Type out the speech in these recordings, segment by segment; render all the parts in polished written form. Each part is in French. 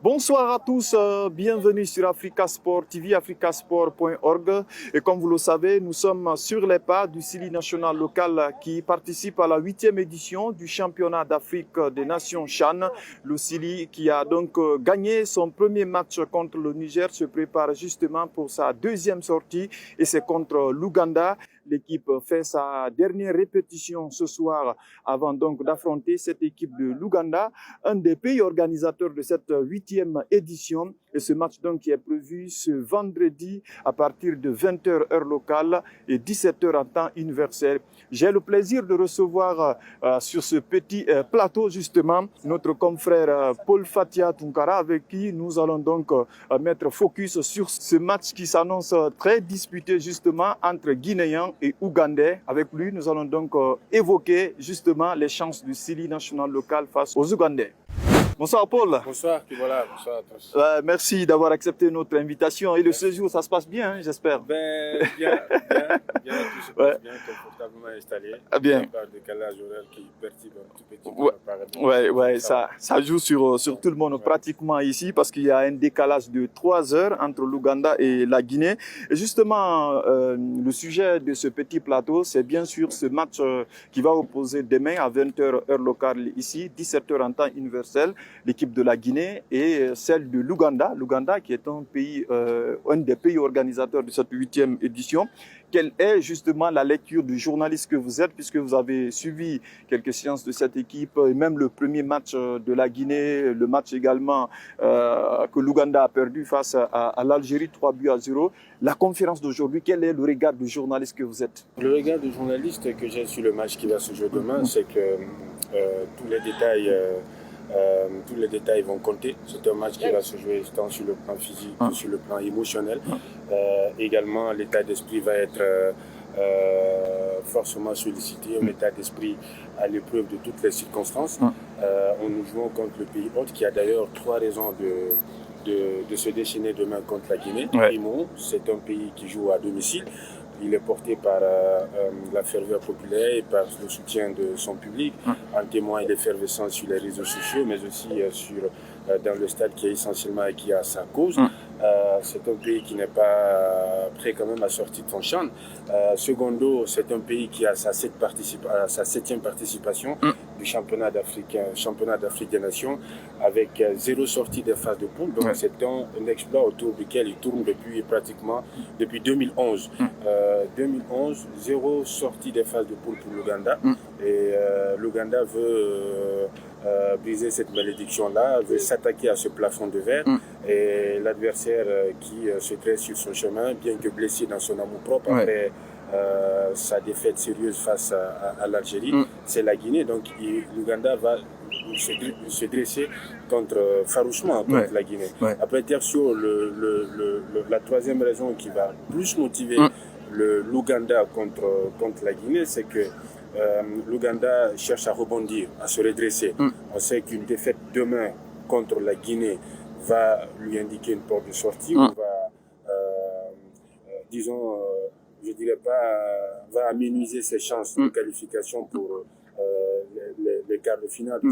Bonsoir à tous, bienvenue sur Africa Sport TV, africasport.org. Et comme vous le savez, nous sommes sur les pas du Sili national local qui participe à la 8e édition du championnat d'Afrique des Nations CHAN. Le Sili qui a donc gagné son premier match contre le Niger se prépare justement pour sa deuxième sortie et c'est contre l'Ouganda. L'équipe fait sa dernière répétition ce soir avant donc d'affronter cette équipe de l'Ouganda, un des pays organisateurs de cette 8e édition. Et ce match donc qui est prévu ce vendredi à partir de 20h heure locale et 17h en temps universel. J'ai le plaisir de recevoir sur ce petit plateau justement notre confrère Paul Fatia Tunkara avec qui nous allons donc mettre focus sur ce match qui s'annonce très disputé justement entre Guinéens et Ougandais. Avec lui, nous allons donc évoquer justement les chances du Sili national local face aux Ougandais. Bonsoir Paul. Bonsoir Kibola, bonsoir à tous. Merci d'avoir accepté notre invitation. Et le séjour, ça se passe bien, hein, j'espère. Bien, tout se passe bien, confortablement installé. Bien. Pas de décalage horaire qui perturbe un tout petit peu. Ouais, ça joue sur tout le monde pratiquement ici parce qu'il y a un décalage de 3 heures entre l'Ouganda et la Guinée. Et justement, le sujet de ce petit plateau, c'est bien sûr ce match qui va opposer demain à 20h heure locale ici, 17h en temps universel. L'équipe de la Guinée et celle de l'Ouganda. L'Ouganda qui est un des pays organisateurs de cette 8e édition. Quelle est justement la lecture du journaliste que vous êtes, puisque vous avez suivi quelques séances de cette équipe, et même le premier match de la Guinée, le match également que l'Ouganda a perdu face à l'Algérie, 3-0. La conférence d'aujourd'hui, quel est le regard du journaliste que vous êtes? Le regard du journaliste que j'ai sur le match qui va se jouer demain, c'est que tous les détails vont compter. C'est un match qui va se jouer tant sur le plan physique que sur le plan émotionnel. Également, l'état d'esprit va être forcément sollicité, un état d'esprit à l'épreuve de toutes les circonstances. Nous jouons contre le pays hôte qui a d'ailleurs 3 raisons de se déchaîner demain contre la Guinée. Primo, c'est un pays qui joue à domicile. Il est porté par la ferveur populaire et par le soutien de son public. En témoigne l'effervescence sur les réseaux sociaux, mais aussi dans le stade qui est essentiellement acquis à sa cause. C'est un pays qui n'est pas prêt quand même à sortir de son champ. Secondo, c'est un pays qui a sa 7e participation du championnat d'Afrique des Nations avec 0 sortie des phases de poule. Donc c'est un exploit autour duquel il tourne depuis 2011. 2011, 0 sortie des phases de poule pour l'Ouganda. Et l'Ouganda veut briser cette malédiction-là, veut s'attaquer à ce plafond de verre. Et l'adversaire qui se dresse sur son chemin, bien que blessé dans son amour propre après sa défaite sérieuse face à l'Algérie, c'est la Guinée. Donc l'Ouganda va se dresser farouchement contre la Guinée. Après, sur la 3e raison qui va plus motiver l'Ouganda contre la Guinée, c'est que l'Ouganda cherche à rebondir, à se redresser. On sait qu'une défaite demain contre la Guinée va lui indiquer une porte de sortie, ou va amenuiser ses chances de qualification pour les quarts de finale de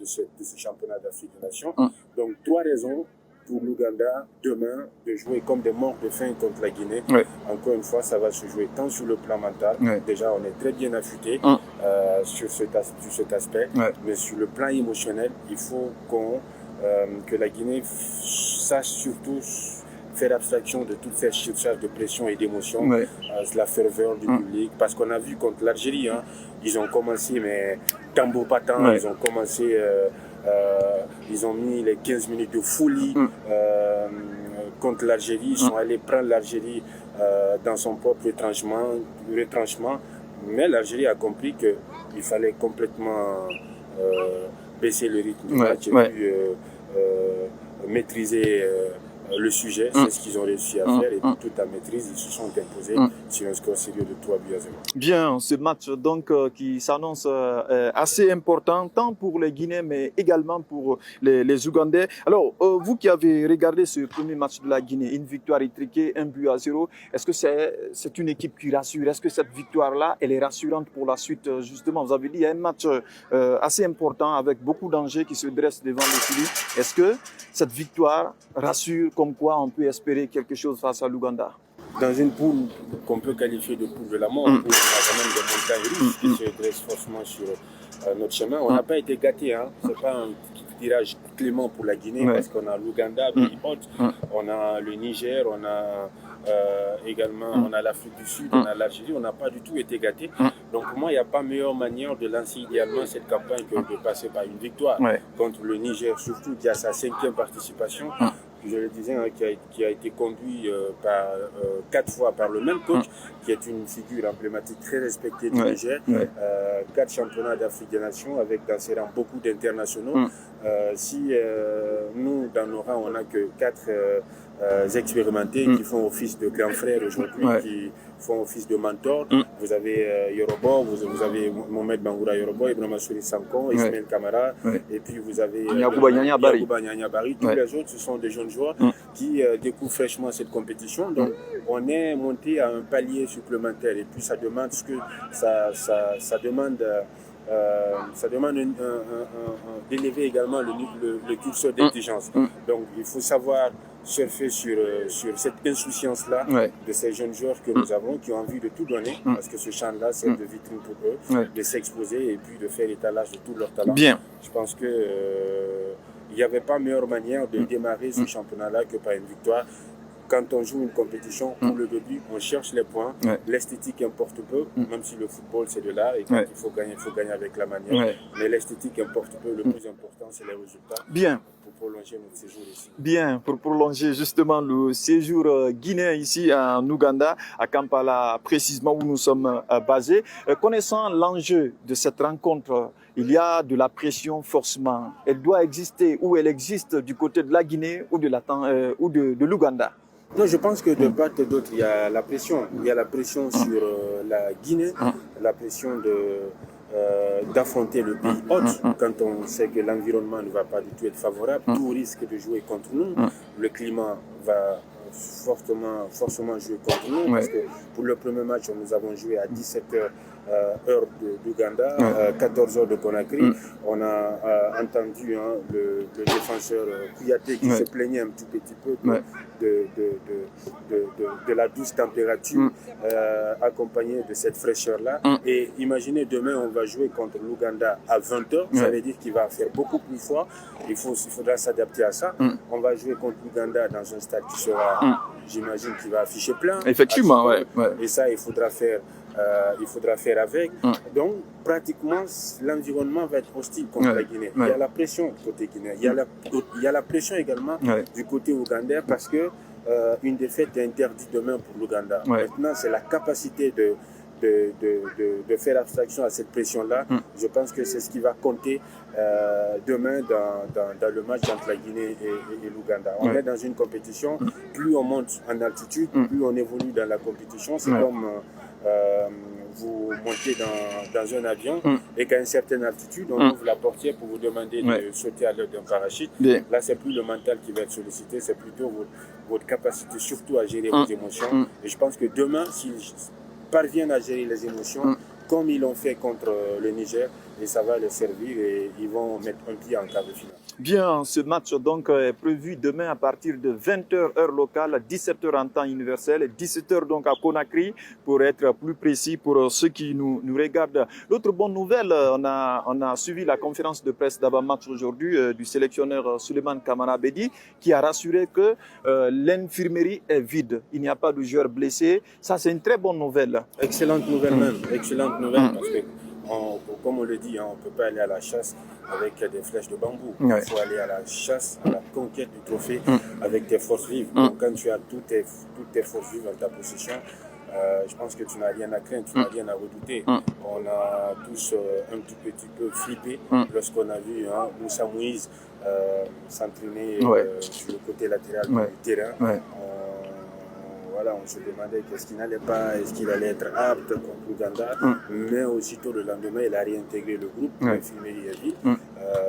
ce championnat d'Afrique des Nations. Donc 3 raisons pour l'Ouganda demain de jouer comme des morts de faim contre la Guinée. Encore une fois, ça va se jouer tant sur le plan mental. Déjà, on est très bien affûté sur cet aspect, mais sur le plan émotionnel, il faut que la Guinée sache surtout faire abstraction de toute cette surcharge de pression et d'émotion, la ferveur du public, parce qu'on a vu contre l'Algérie, ils ont commencé, mais tambour battant, ils ont commencé, ils ont mis les 15 minutes de folie contre l'Algérie, ils sont allés prendre l'Algérie dans son propre retranchement, mais l'Algérie a compris qu'il fallait complètement baisser le rythme du match et puis maîtriser le sujet, c'est ce qu'ils ont réussi à faire, et puis tout à maîtrise, ils se sont imposés sur un score sérieux de 3-0. Bien, ce match donc qui s'annonce assez important, tant pour les Guinéens, mais également pour les Ougandais. Alors, vous qui avez regardé ce premier match de la Guinée, une victoire étriquée, 1-0, est-ce que c'est une équipe qui rassure? Est-ce que cette victoire-là, elle est rassurante pour la suite? Justement, vous avez dit, il y a un match assez important avec beaucoup d'enjeux qui se dressent devant le Chili. Est-ce que cette victoire rassure, comme quoi on peut espérer quelque chose face à l'Ouganda? Dans une poule qu'on peut qualifier de poule de la mort, où on a quand même des montagnes russes qui se dressent forcément sur notre chemin, on n'a pas été gâtés. Hein. Ce n'est pas un tirage clément pour la Guinée, parce qu'on a l'Ouganda, pays hôte, on a le Niger, on a également on a l'Afrique du Sud, on a l'Algérie, on n'a pas du tout été gâtés. Donc pour moi, il n'y a pas meilleure manière de lancer idéalement cette campagne que de passer par une victoire contre le Niger, surtout qui a sa 5e participation. Je le disais, hein, qui a été conduit 4 fois par le même coach, qui est une figure emblématique très respectée du Niger. 4 championnats d'Afrique des Nations, avec dans ses rangs beaucoup d'internationaux. Si nous, dans nos rangs, on n'a que 4 expérimentés qui font office de grands frères aujourd'hui, qui font office de mentors. Vous avez Yorobo, vous avez Mohamed Bangoura Yorobo, Ibrahima Souri Sankon, Ismaël Kamara, et puis vous avez Yacouba Nyanya Bari. Tous les autres, ce sont des jeunes joueurs qui découvrent fraîchement cette compétition. Donc, on est monté à un palier supplémentaire, et puis ça demande ça demande d'élever également le curseur d'exigence. Donc, il faut savoir surfer sur cette insouciance-là de ces jeunes joueurs que nous avons, qui ont envie de tout donner, parce que ce champ-là, c'est de vitrine pour eux, de s'exposer et puis de faire l'étalage de tout leur talent. Bien. Je pense que il n'y avait pas meilleure manière de démarrer ce championnat-là que par une victoire. Quand on joue une compétition, pour le début, on cherche les points. L'esthétique importe peu, même si le football c'est de là, et quand il faut gagner avec la manière. Mais l'esthétique importe peu, le plus important c'est les résultats. Bien. Pour prolonger notre séjour ici. Bien, pour prolonger justement le séjour guinéen ici en Ouganda, à Kampala précisément où nous sommes basés. Connaissant l'enjeu de cette rencontre, il y a de la pression forcément. Elle doit exister ou elle existe du côté de la Guinée ou de l'Ouganda. Non, je pense que de part et d'autre, il y a la pression. Il y a la pression sur la Guinée, la pression d'affronter le pays hôte, quand on sait que l'environnement ne va pas du tout être favorable, tout risque de jouer contre nous. Le climat va forcément jouer contre nous, parce que pour le premier match, nous avons joué à 17h heure d'Ouganda, 14h de Conakry. On a entendu le défenseur Kouyaté qui se plaignait un tout petit peu de la douce température accompagnée de cette fraîcheur-là. Et imaginez, demain, on va jouer contre l'Ouganda à 20h. Ça veut dire qu'il va faire beaucoup plus froid. Il faudra s'adapter à ça. On va jouer contre l'Ouganda dans un stade qui sera, j'imagine, qui va afficher plein. Effectivement, Et ça, il faudra faire avec. Donc, pratiquement, l'environnement va être hostile contre la Guinée. Il y a la pression côté guinéen. Il y a la pression également du côté ougandais, parce que une défaite est interdite demain pour l'Ouganda. Maintenant, c'est la capacité de faire abstraction à cette pression-là. Je pense que c'est ce qui va compter demain dans le match entre la Guinée et l'Ouganda. On est dans une compétition, plus on monte en altitude, plus on évolue dans la compétition. C'est comme vous montez dans un avion et qu'à une certaine altitude, on ouvre la portière pour vous demander de sauter à l'aide d'un parachute. Là, c'est plus le mental qui va être sollicité, c'est plutôt votre capacité surtout à gérer vos émotions. Et je pense que demain, s'ils parviennent à gérer les émotions, comme ils l'ont fait contre le Niger, et ça va les servir et ils vont mettre un pied en quart de finale. Bien, ce match donc est prévu demain à partir de 20h heure locale, 17h en temps universel, 17h donc à Conakry pour être plus précis pour ceux qui nous regardent. L'autre bonne nouvelle, on a suivi la conférence de presse d'avant-match aujourd'hui du sélectionneur Souleymane Kamara Bedi qui a rassuré que l'infirmerie est vide. Il n'y a pas de joueurs blessés. Ça, c'est une très bonne nouvelle. Excellente nouvelle même, excellente nouvelle parce que comme on le dit, on ne peut pas aller à la chasse avec des flèches de bambou. Il faut aller à la chasse, à la conquête du trophée avec tes forces vives. Donc, quand tu as toutes tes forces vives dans ta possession, je pense que tu n'as rien à craindre, tu n'as rien à redouter. On a tous un tout petit peu flippé lorsqu'on a vu Moussa Moïse s'entraîner sur le côté latéral du terrain. Voilà, on se demandait qu'est-ce qu'il n'allait pas, est-ce qu'il allait être apte contre l'Ouganda, mais aussitôt le lendemain, il a réintégré le groupe, l'infirmerie est vide.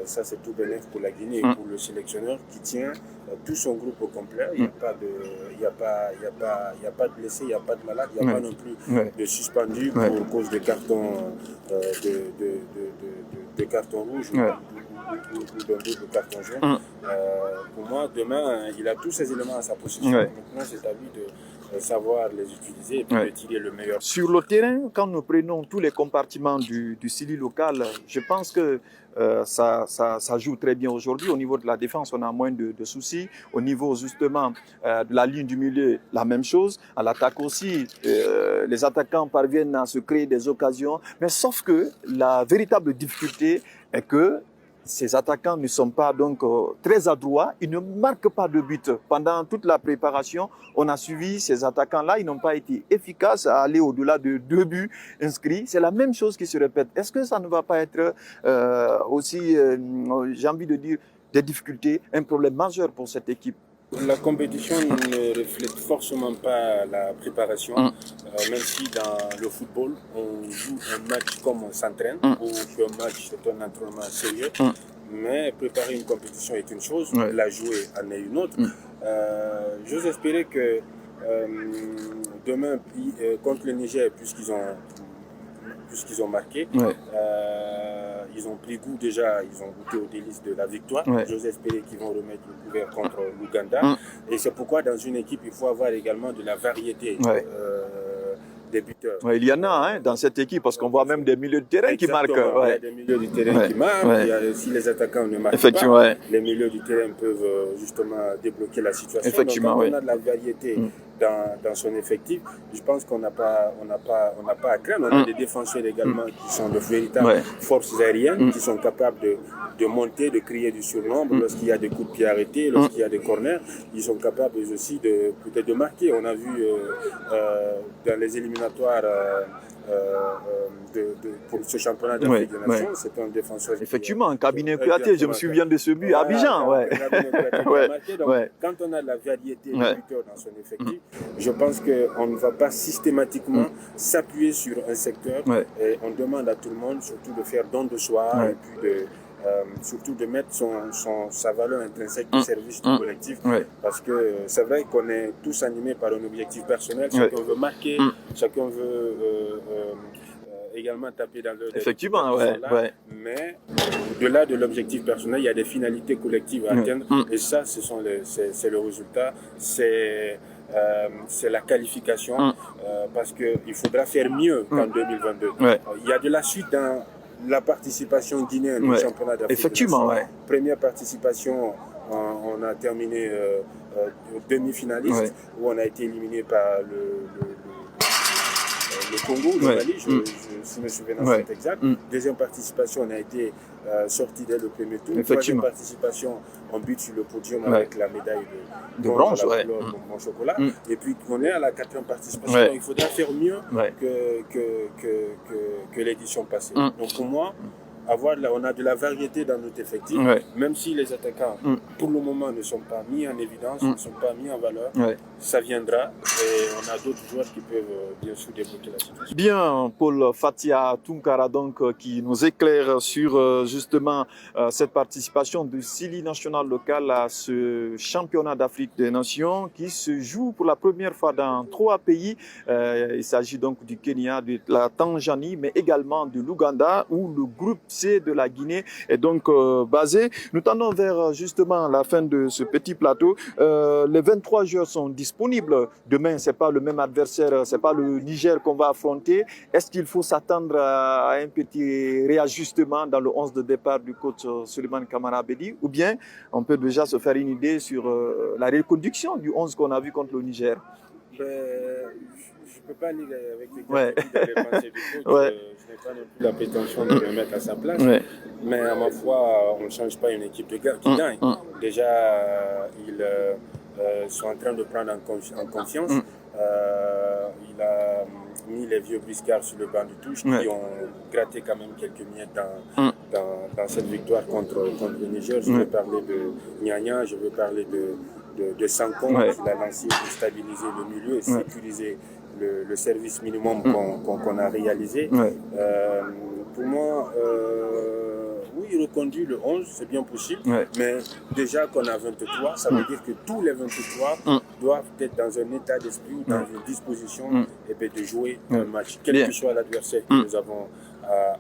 Ça, c'est tout bénéf pour la Guinée et pour le sélectionneur qui tient tout son groupe au complet. Il n'y a pas de blessés, il n'y a pas de malades, il n'y a pas non plus de suspendus pour cause de cartons de carton rouge ou d'un double carton jaune. Pour moi, demain, il a tous ces éléments à sa possession. Maintenant, c'est à lui de savoir les utiliser et puis de tirer le meilleur. Sur le terrain, quand nous prenons tous les compartiments du Sili local, je pense que ça joue très bien aujourd'hui. Au niveau de la défense, on a moins de soucis. Au niveau justement de la ligne du milieu, la même chose. À l'attaque aussi, les attaquants parviennent à se créer des occasions. Mais sauf que la véritable difficulté est que ces attaquants ne sont pas donc très adroits, ils ne marquent pas de but. Pendant toute la préparation, on a suivi ces attaquants-là, ils n'ont pas été efficaces à aller au-delà de 2 buts inscrits. C'est la même chose qui se répète. Est-ce que ça ne va pas être aussi, j'ai envie de dire, des difficultés, un problème majeur pour cette équipe? La compétition ne reflète forcément pas la préparation, même si dans le football, on joue un match comme on s'entraîne, ou qu'un match c'est un entraînement sérieux, mais préparer une compétition est une chose, la jouer en est une autre. J'ose espérer que demain, contre le Niger, puisqu'ils ont marqué, ils ont pris goût déjà, ils ont goûté aux délices de la victoire. J'ose espérer qu'ils vont remettre le couvert contre l'Ouganda. Et c'est pourquoi dans une équipe, il faut avoir également de la variété des buteurs. Il y en a dans cette équipe, parce qu'on voit même des milieux de terrain qui marquent. Il y a des milieux du terrain qui marquent. Si les attaquants ne marquent pas, les milieux du terrain peuvent justement débloquer la situation. Donc quand on a de la variété dans son effectif, je pense qu'on n'a pas à craindre. On a des défenseurs également qui sont de véritables forces aériennes, qui sont capables de monter, de créer du surnombre lorsqu'il y a des coups de pied arrêtés, lorsqu'il y a des corners. Ils sont capables aussi peut-être de marquer. On a vu dans les éliminatoires pour ce championnat d'Afrique des Nations, c'est un défenseur. Effectivement, un cabinet Kouyaté, je me souviens de ce but à Abidjan. Quand on a de la variété de buteurs dans son effectif, je pense qu'on ne va pas systématiquement s'appuyer sur un secteur. Et on demande à tout le monde surtout de faire don de soi et puis surtout de mettre sa valeur intrinsèque au service du collectif, parce que c'est vrai qu'on est tous animés par un objectif personnel, chacun veut marquer, chacun veut également taper dans le... Effectivement, mais au-delà de l'objectif personnel, il y a des finalités collectives à atteindre, et ça, c'est le résultat, c'est la qualification, parce qu'il faudra faire mieux qu'en 2022. Il y a de la suite dans la participation guinéenne au championnat d'Afrique. Effectivement, Première participation, on a terminé demi-finaliste, où on a été éliminé par le Congo, le Mali, si me souviens c'est exact. Deuxième participation, on a été sorti dès le premier tour. Troisième participation, on bute sur le podium avec la médaille de bronze, mon chocolat. Et puis on est à la 4e participation. Donc, il faudra faire mieux que l'édition passée. Donc pour moi, on a de la variété dans notre effectif, même si les attaquants, pour le moment, ne sont pas mis en évidence, ne sont pas mis en valeur, ça viendra et on a d'autres joueurs qui peuvent bien sûr débloquer la situation. Bien, Paul Fatia Tunkara, donc, qui nous éclaire sur justement cette participation du Sili national local à ce championnat d'Afrique des Nations qui se joue pour la première fois dans 3 pays. Il s'agit donc du Kenya, de la Tanzanie, mais également de l'Ouganda, où le groupe C de la Guinée est donc basé. Nous tendons vers justement la fin de ce petit plateau. Les 23 joueurs sont disponibles. Demain, c'est pas le même adversaire, c'est pas le Niger qu'on va affronter. Est-ce qu'il faut s'attendre à un petit réajustement dans le 11 de départ du coach Suleiman Kamara Bedi, ou bien on peut déjà se faire une idée sur la reconduction du 11 qu'on a vu contre le Niger? Je ne peux pas lire avec les pensées du coach. Je n'ai pas non plus la prétention de le mettre à sa place. Mais à ma foi, on ne change pas une équipe qui gagne. Déjà, ils sont en train de prendre en confiance. Il a mis les vieux briscards sur le banc de touche qui ont gratté quand même quelques miettes dans cette victoire contre le Niger. Je vais parler de Nyanya, je vais parler de Sanko, qui a lancé pour stabiliser le milieu et sécuriser le service minimum qu'on a réalisé. Pour moi, oui, reconduit le 11, c'est bien possible, mais déjà qu'on a 23, ça veut dire que tous les 23 doivent être dans un état d'esprit ou dans une disposition de jouer un match, quel que soit l'adversaire que nous avons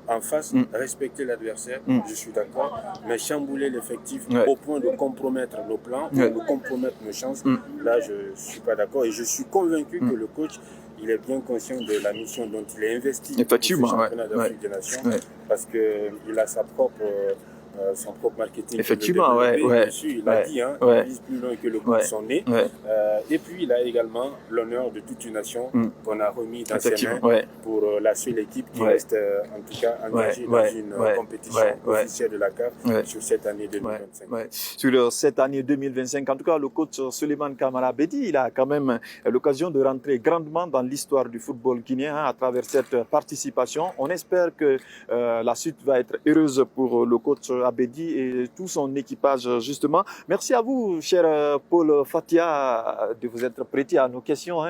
en face, respecter l'adversaire, je suis d'accord, mais chambouler l'effectif au point de compromettre nos plans, de compromettre nos chances, là je ne suis pas d'accord et je suis convaincu que le coach il est bien conscient de la mission dont il est investi pour ce championnat d'Afrique des Nations parce qu'il a son propre marketing. Effectivement, il a dit, il vise plus loin que le bout de son nez. Et puis, il a également l'honneur de toute une nation qu'on a remis dans ses mains pour la seule équipe qui reste, en tout cas, engagée dans une compétition officielle de la CAF sur cette année 2025. Sur cette année 2025, en tout cas, le coach Souleymane Camara Bedi, il a quand même l'occasion de rentrer grandement dans l'histoire du football guinéen à travers cette participation. On espère que la suite va être heureuse pour le coach Abedi et tout son équipage justement. Merci à vous, cher Paul Fatia, de vous être prêté à nos questions.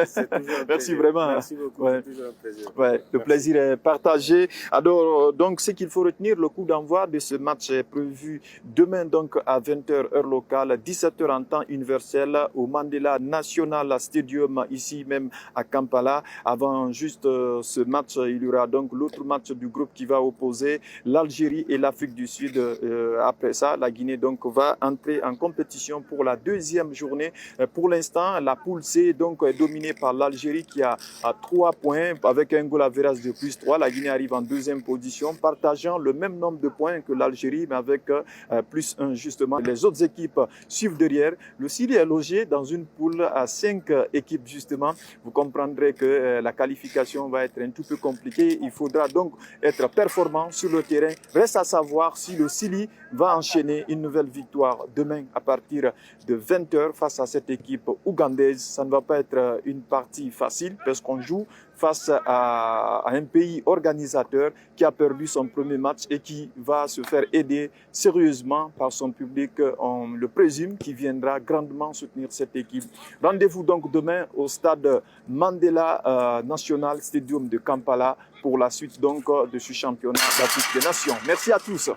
C'est toujours Merci vraiment. Merci beaucoup, c'est toujours un plaisir. Le plaisir est partagé. Alors, donc, ce qu'il faut retenir, le coup d'envoi de ce match est prévu demain donc à 20h heure locale, 17h en temps universel au Mandela National Stadium, ici même à Kampala. Avant juste ce match, il y aura donc l'autre match du groupe qui va opposer l'Algérie et l'Afrique du Sud. Après ça, la Guinée donc va entrer en compétition pour la deuxième journée. Pour l'instant, la poule C donc est dominée par l'Algérie qui a 3 points avec un goal average de plus 3. La Guinée arrive en deuxième position, partageant le même nombre de points que l'Algérie, mais avec plus 1 justement. Les autres équipes suivent derrière. Le Chili est logé dans une poule à 5 équipes justement. Vous comprendrez que la qualification va être un tout peu compliquée. Il faudra donc être performant sur le terrain. Reste à savoir si le Chili va enchaîner une nouvelle victoire demain à partir de 20h face à cette équipe ougandaise. Ça ne va pas être une partie facile parce qu'on joue face à un pays organisateur qui a perdu son premier match et qui va se faire aider sérieusement par son public, on le présume, qui viendra grandement soutenir cette équipe. Rendez-vous donc demain au stade Mandela National Stadium de Kampala pour la suite donc de ce championnat d'Afrique des Nations. Merci à tous.